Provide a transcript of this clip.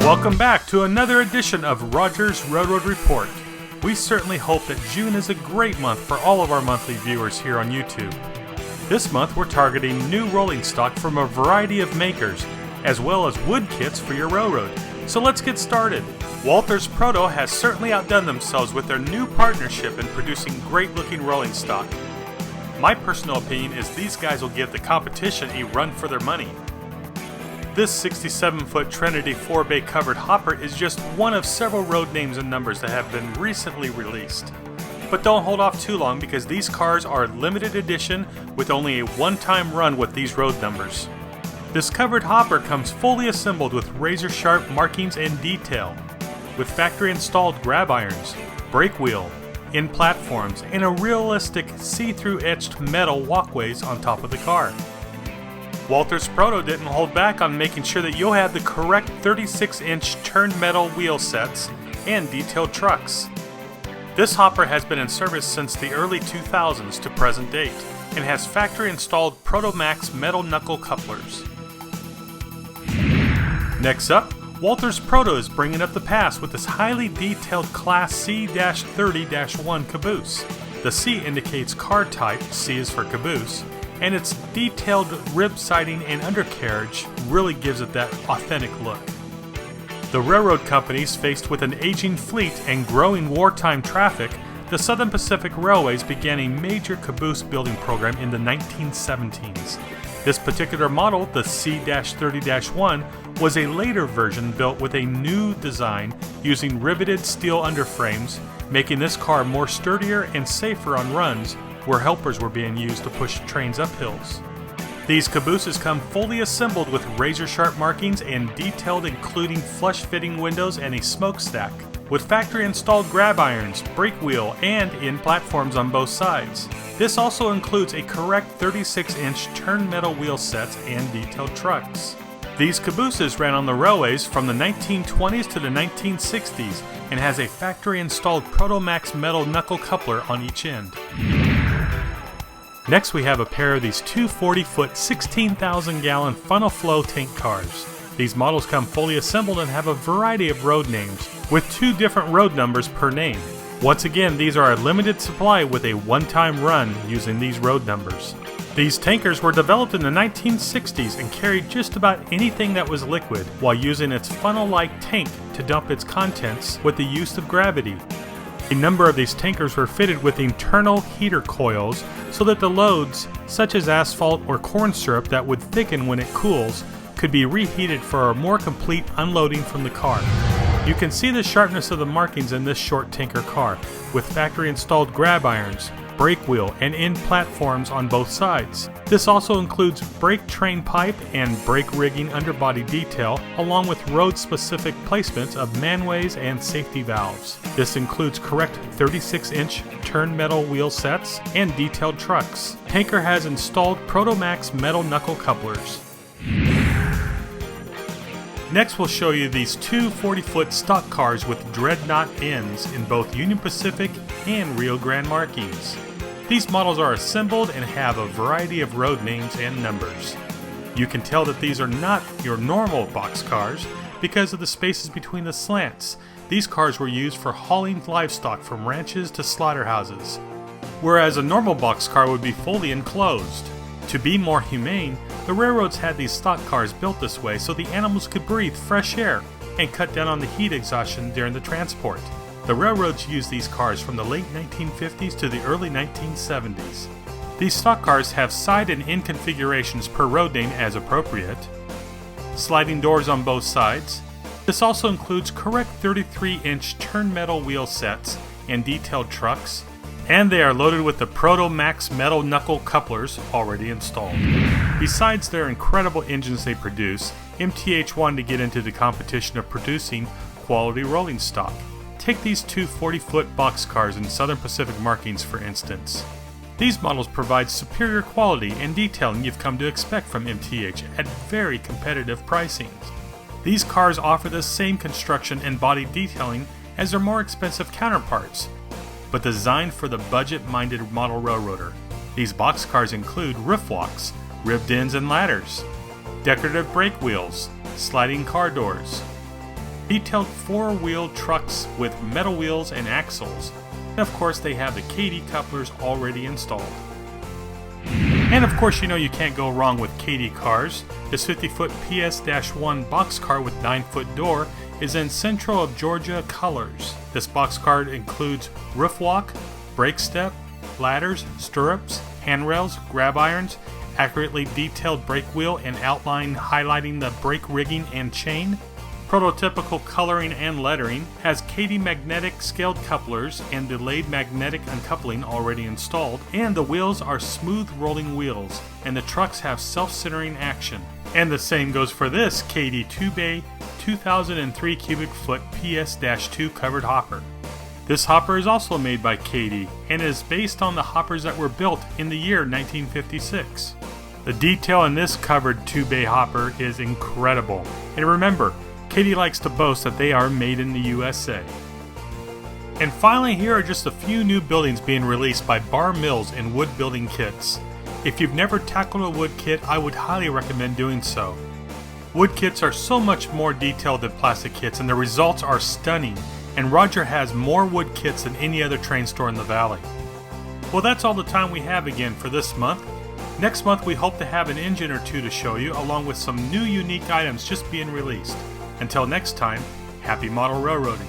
Welcome back to another edition of Roger's Railroad Report. We certainly hope that June is a great month for all of our monthly viewers here on YouTube. This month we're targeting new rolling stock from a variety of makers, as well as wood kits for your railroad. So let's get started. Walters Proto has certainly outdone themselves with their new partnership in producing great looking rolling stock. My personal opinion is these guys will give the competition a run for their money. This 67-foot Trinity 4-bay covered hopper is just one of several road names and numbers that have been recently released. But don't hold off too long because these cars are limited edition with only a one-time run with these road numbers. This covered hopper comes fully assembled with razor-sharp markings and detail, with factory-installed grab irons, brake wheel, in platforms, and a realistic see-through etched metal walkways on top of the car. Walters Proto didn't hold back on making sure that you'll have the correct 36-inch turned metal wheel sets and detailed trucks. This hopper has been in service since the early 2000s to present date and has factory-installed Proto Max metal knuckle couplers. Next up, Walters Proto is bringing up the pass with this highly detailed Class C-30-1 caboose. The C indicates car type, C is for caboose, and its detailed rib siding and undercarriage really gives it that authentic look. The railroad companies faced with an aging fleet and growing wartime traffic, the Southern Pacific Railways began a major caboose building program in the 1917s. This particular model, the C-30-1, was a later version built with a new design using riveted steel underframes, making this car more sturdier and safer on runs where helpers were being used to push trains up hills. These cabooses come fully assembled with razor-sharp markings and detailed, including flush-fitting windows and a smokestack, with factory-installed grab irons, brake wheel, and in platforms on both sides. This also includes a correct 36-inch turned metal wheel sets and detailed trucks. These cabooses ran on the railways from the 1920s to the 1960s and has a factory-installed Proto Max metal knuckle coupler on each end. Next we have a pair of these two 40-foot, 16,000-gallon funnel flow tank cars. These models come fully assembled and have a variety of road names, with 2 different road numbers per name. Once again, these are a limited supply with a one-time run using these road numbers. These tankers were developed in the 1960s and carried just about anything that was liquid, while using its funnel-like tank to dump its contents with the use of gravity. A number of these tankers were fitted with internal heater coils so that the loads, such as asphalt or corn syrup that would thicken when it cools, could be reheated for a more complete unloading from the car. You can see the sharpness of the markings in this short tanker car, with factory-installed grab irons, brake wheel, and end platforms on both sides. This also includes brake train pipe and brake rigging underbody detail, along with road-specific placements of manways and safety valves. This includes correct 36-inch turned metal wheel sets and detailed trucks. Tanker has installed Proto Max metal knuckle couplers. Next we'll show you these two 40-foot stock cars with dreadnought ends in both Union Pacific and Rio Grande markings. These models are assembled and have a variety of road names and numbers. You can tell that these are not your normal box cars because of the spaces between the slants. These cars were used for hauling livestock from ranches to slaughterhouses, whereas a normal box car would be fully enclosed. To be more humane, the railroads had these stock cars built this way so the animals could breathe fresh air and cut down on the heat exhaustion during the transport. The railroads used these cars from the late 1950s to the early 1970s. These stock cars have side and end configurations per road name as appropriate, sliding doors on both sides. This also includes correct 33-inch turned metal wheel sets and detailed trucks, and they are loaded with the Proto Max metal knuckle couplers already installed. Besides their incredible engines they produce, MTH wanted to get into the competition of producing quality rolling stock. Take these two 40-foot boxcars in Southern Pacific markings for instance. These models provide superior quality and detailing you've come to expect from MTH at very competitive pricing. These cars offer the same construction and body detailing as their more expensive counterparts, but designed for the budget-minded model railroader. These boxcars include roof walks, ribbed ends and ladders, decorative brake wheels, sliding car doors, detailed 4-wheel trucks with metal wheels and axles. And of course they have the Katy couplers already installed. And of course you know you can't go wrong with Katy cars. This 50-foot PS-1 boxcar with 9-foot door is in Central of Georgia colors. This boxcar includes roof walk, brake step, ladders, stirrups, handrails, grab irons, accurately detailed brake wheel and outline highlighting the brake rigging and chain, prototypical coloring and lettering, has Katy magnetic scaled couplers and delayed magnetic uncoupling already installed, and the wheels are smooth rolling wheels, and the trucks have self-centering action. And the same goes for this Katy 2-bay 2003 cubic foot PS-2 covered hopper. This hopper is also made by Katy and is based on the hoppers that were built in the year 1956. The detail in this covered 2-bay hopper is incredible. And remember, Katy likes to boast that they are made in the USA. And finally, here are just a few new buildings being released by Bar Mills in wood building kits. If you've never tackled a wood kit, I would highly recommend doing so. Wood kits are so much more detailed than plastic kits, and the results are stunning, and Roger has more wood kits than any other train store in the valley. Well, that's all the time we have again for this month. Next month we hope to have an engine or two to show you, along with some new unique items just being released. Until next time, happy model railroading.